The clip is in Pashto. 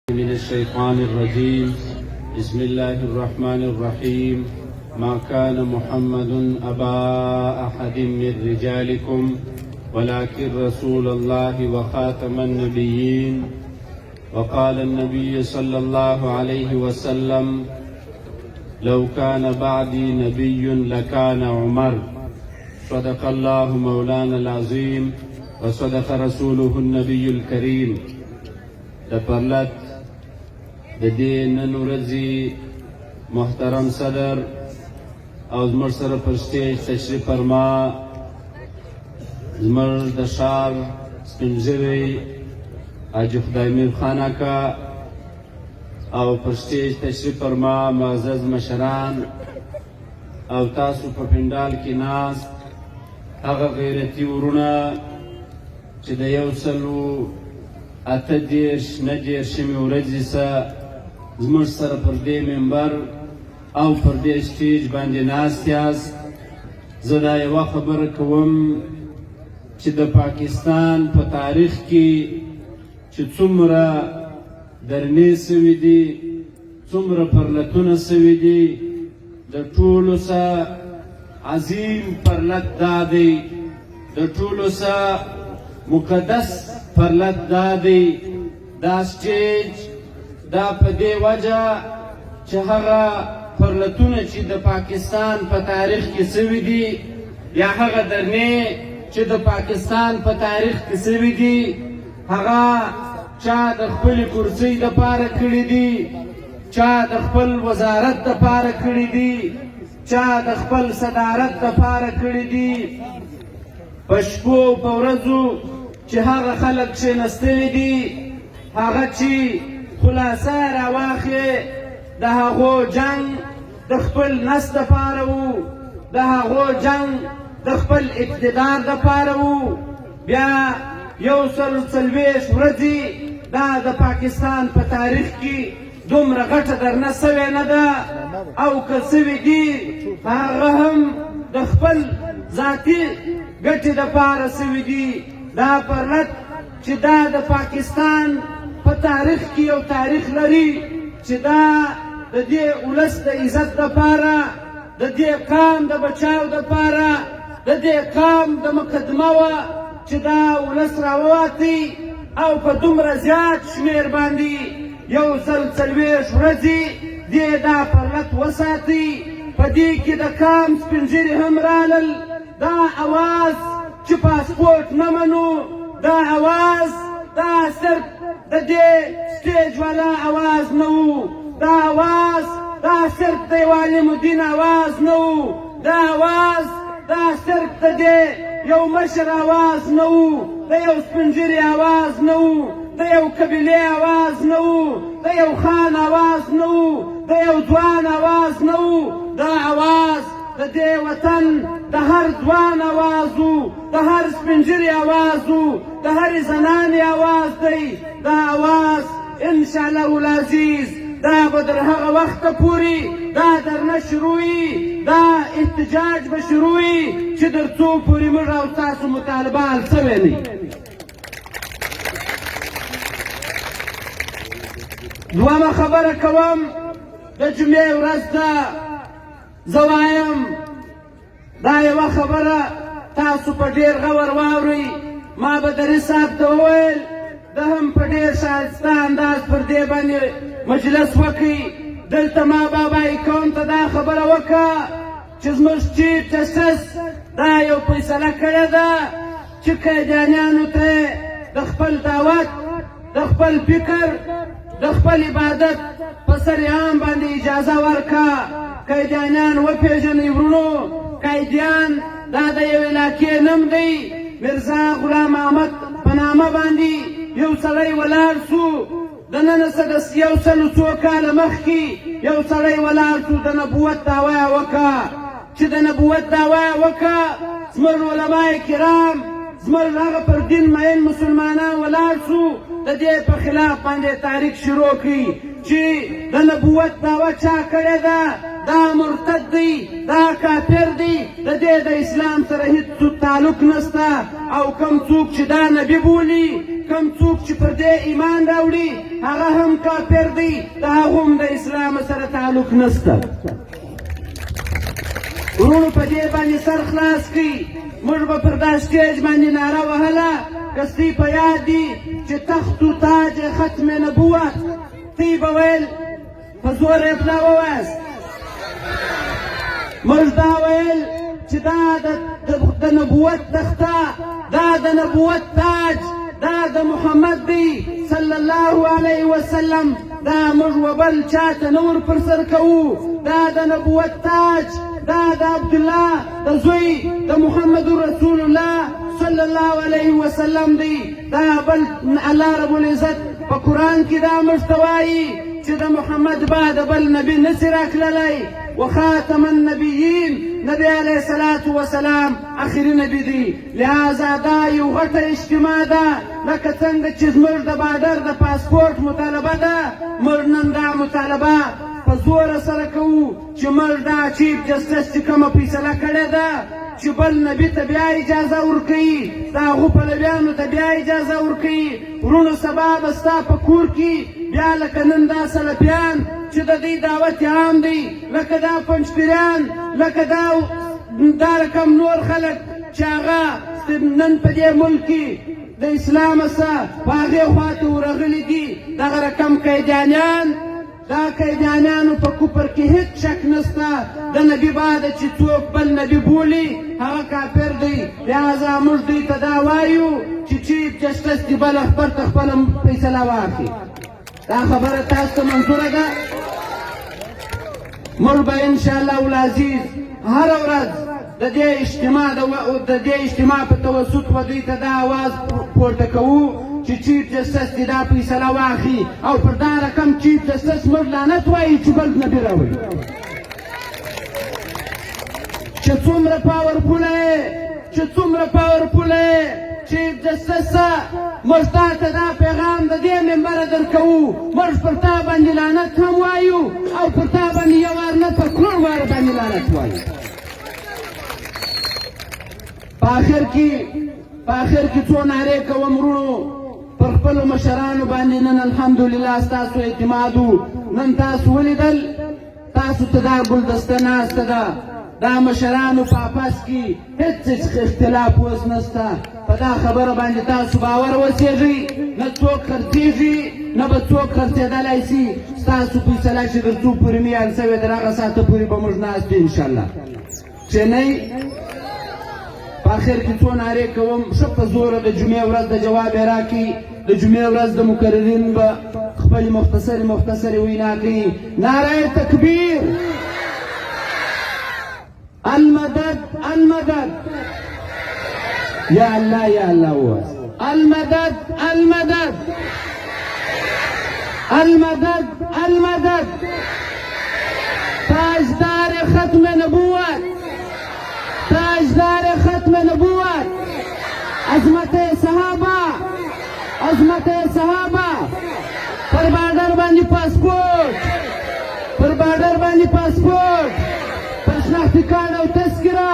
من الشيطان الرجيم. بسم الله الرحمن الرحيم. ما كان محمد أبا أحد من رجالكم ولكن رسول الله وخاتم النبيين. وقال النبي صلى الله عليه وسلم: لو كان بعدي نبي لكان عمر. صدق الله مولانا العظيم وصدق رسوله النبي الكريم. دپرلت د دې نن ورځې محترم صدر او زموږ سره پر سټیج تشریف فرما زموږ د ښار سپین ږیری حاجي خدایمیر خان اکا او پر سټیج تشریف فرما معزز مشران او تاسو په پنډال کې ناست هغه غیرتي ورونه چې د 138 ورځې څخه زموږ سره پر دې منبر او پر دې سټیج باندې ناست یاست. زه دا یوه خبره کوم چې د پاکستان په تاریخ کې چې څومره درنې سوي دي، څومره پرلتونه سوي دي، د ټولو څخه عظیم پرلت دا دی، د ټولو څخه مقدس پرلت دا دی. دا سټیج دا په دې وجه چې هغه پرلتونه چې د پاکستان په تاریخ کې سوي دي یا هغه درنې چې د پاکستان په تاریخ کې سوي دي هغه چا د خپل کرسۍ دپاره کړي دي، چا د خپل وزارت دپاره کړي دي، چا د خپل صدارت دپاره کړي دي. په شپو په ورځو چې هغه خلک کښېنستلي دي هغه چې خلاصه راواخلې د هغو جنګ د خپل نس دپاره و، د هغو جنګ د خپل اقتدار دپاره و. بیا 140 ورځې دا د پاکستان په تاریخ کې دومره غټه درنه سوې نه ده، او که سوي دي هغه هم د خپل ذاتي ګټې دپاره سوي دي. دا پرلت چې دا د پاکستان په تاریخ کې یو تاریخ لري چې دا د دې ولس د عزت دپاره، د دې قام د بچاو دپاره، د دې قام د مقدمه وه چې دا ولس راووتی او په دومره زیات شمېر باندې 140 ورځې دې دا پرلت وساتي. په دې کې د قام سپین ږیري هم رالل. دا اواز چې پاسپورټ نه منو، دا اواز دا صرف د دې سټیج والا اواز نه و، دا اواز دا صرف د یو عالم الدین اواز نه و، دا اواز دا صرف د دې یو مشر اواز نه و، د یو سپین ږیري اواز نه و، د یو قبیلې اواز نه و، د یو خان اواز نه و، د یو ځوان اواز نه و. دا اواز د دې وطن د هر ځوان اواز و، د هر سپین ږیري اواز و، د هرې زنانې اواز دی. دا اواز انشاءالله العزیز دا به تر هغه وخته پورې دا درنه شروع وي، دا احتجاج به شروع وي چې تر څو پورې موږ او تاسو مطالبه حل سوی نه وي. دویمه خبره کوم، د جمعې ورځ ده. زه وایم دا یوه خبره تاسو په ډېر غور واورئ. ما به دري صاحب ته وویل ده هم په ډېر ښایسته انداز پر دې باندې مجلس وکړي. دلته ما بابای قوم ته دا خبره وکړه چې زموږ چیف جسټس دا یو فیصله کړې ده چې قیدیانیانو ته د خپل دعوت، د خپل فکر، د خپل عبادت په سر عام باندې اجازه ورکړه. قیدیانیان وپېژنئ ورونو. قیدیان دا د یو علاقې نوم دی. مرزا غلام احمد په نامه باندې یو سړی ولاړ سو، دننه څه د 100 کاله مخکې یو سړی ولاړ سو، د نبوت دعوا یې وکړه. چې د نبوت دعوا یې وکړه، زموږ علمای کرام، زموږ هغه پر دین مین مسلمانان ولاړ سو، د دې په خلاف باندې تحریک شروع کړي چې د نبوت دعوا چا کړې ده، دا مرتد دی، دا کافر دی، د دې د اسلام سره هیڅ تعلق نشته. او کوم څوک چې دا نبی بولي، کم څوک چې پر دې ایمان راوړي هغه هم کافر دی د هغو هم د اسلام سره تعلق نشته ورونو په دې باندې سر خلاص کړي موږ به پر دا سټیج باندې ناره وهله که ستاسې په یاد دي چې تخت و تاج ختم نبوت تی به ویل په زور یې پلا ووایاست موږ دا ویل چې دا د نبوت تخته دا د نبوت تاج دا د محمد دی صلی الله علیه وسلم دا موږ وبل چاته نه ور پر سر کوو دا د نبوت تاج دا د عبدالله د زوی د محمد رسول الله صلی الله علیه وسلم دی دا بل الله رب العزت په قرآن کې دا موږ ته وایي چې د محمد بعد بل نبی نسي راکړلی وخاتم النبیین نبی علیه الصلاة والسلام آخري نبی دی لہذا دا یو غټه اجتماع ده لکه څنګه چې زموږ د بادر د پاسپورت مطالبه ده موږ نن دا مطالبه په زوره سره کوو چې موږ دا چیف جسټس چې کومه فیصله کړې ده چې بل نبي ته بیا اجازه ورکوي د هغو پلویانو ته بیا اجازه ورکوي ورونو سبا به ستا په کور کې بیا لکه نن دا سلفیان چې د دوی دعوت عام دی لکه دا پنجپیریان لکه دا رقم نور خلک چې هغه نن په دې ملک کې د اسلام سره په هغې خواته ورغلي دي دغه رقم قیدیانیان دا قیدیانیانو په کفر کې هیڅ شک نشته د نبي بعد چې څوک بل نبي بولي هغه کافر دی لہذا موږ دوی ته دا وایو چې چیف جسټس دې بل خبر ته خپله فیصله واخلي دا خبره تاسو ته منظوره ده موږ به انشاءالله العزیز هره ورځ د دې اجتماع په توسط به دوی ته دا آواز پورته کوو چې چیف جسټس دې دا فیصله واخلي او پر دا رقم چیف جسټس موږ لعنت وایي چې بل نبي راوړي چې څومره پاورفوله یې چیف جسټس موږ تا ته دا پیغام د دې منبره درکوو موږ پر تا باندې لعنت هم وایو او پر تا باندې یو وار نه په کروڑ وار باندې لعنت وایو په آخر کې څو نارې کوم ورونو پر خپلو مشرانو باندې نن الحمدلله ستاسو اعتماد نن تاسو ولیدل تاسو ته دا ګلدسته ناسته ده دا مشرانو په آپس کې هیڅ اختلاف اوس نشته په دا خبره باندې تاسو باور وسیږئ نه څوک خرڅېږي نه به څوک خرڅېدلی شي ستاسو فیصله چې تر څو پورې میان شوې تر هغه ساعته پورې به موږ ناست یو انشاءالله چې نه په آخر کې څو نارې کوم ښه په زوره د جمعې ورځ د جواب یې راکړي د جمعې ورځ د مقررین به خپلې مختصرې وینا کوي نعره تکبیر المدد المدد یا الله یا الله وواس المدد المدد المدد المدد تاجدار ختم نبوت تاجدار ختم نبوت عظمت صحابه پر بارډر باندې پاسپورت پر شناختی کارت او تذکره